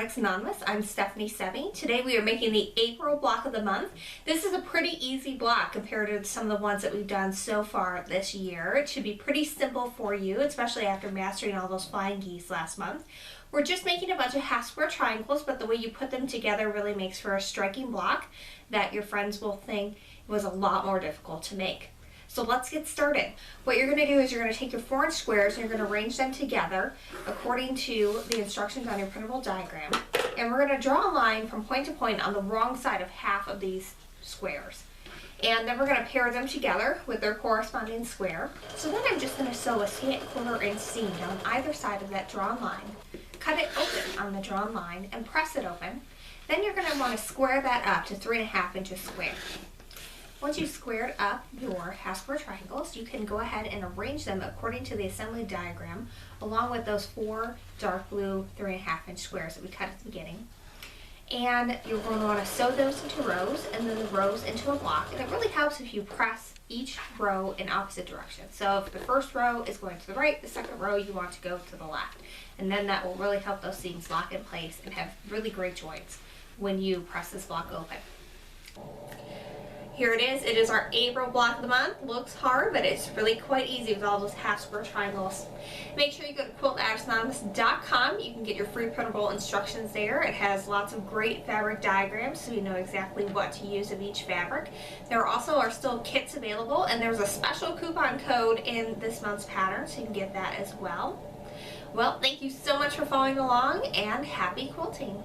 Addicts Anonymous. I'm Stephanie Sevi. Today we are making the April block of the month. This is a pretty easy block compared to some of the ones that we've done so far this year. It should be pretty simple for you, especially after mastering all those flying geese last month. We're just making a bunch of half square triangles, but the way you put them together really makes for a striking block that your friends will think was a lot more difficult to make. So let's get started. What you're going to do is you're going to take your 4-inch squares and you're going to arrange them together according to the instructions on your printable diagram. And we're going to draw a line from point to point on the wrong side of half of these squares. And then we're going to pair them together with their corresponding square. So then I'm just going to sew a scant 1/4 inch seam down either side of that drawn line. Cut it open on the drawn line and press it open. Then you're going to want to square that up to 3.5 inches square. Once you've squared up your half square triangles, you can go ahead and arrange them according to the assembly diagram, along with those 4 dark blue 3.5 inch squares that we cut at the beginning. And you're going to want to sew those into rows and then the rows into a block. And it really helps if you press each row in opposite directions. So if the first row is going to the right, the second row you want to go to the left. And then that will really help those seams lock in place and have really great joints when you press this block open. Here it is. It is our April block of the month. Looks hard, but it's really quite easy with all those half square triangles. Make sure you go to QuiltAddictsAnonymous.com. You can get your free printable instructions there. It has lots of great fabric diagrams so you know exactly what to use of each fabric. There also are still kits available, and there's a special coupon code in this month's pattern, so you can get that as well. Well, thank you so much for following along, and happy quilting!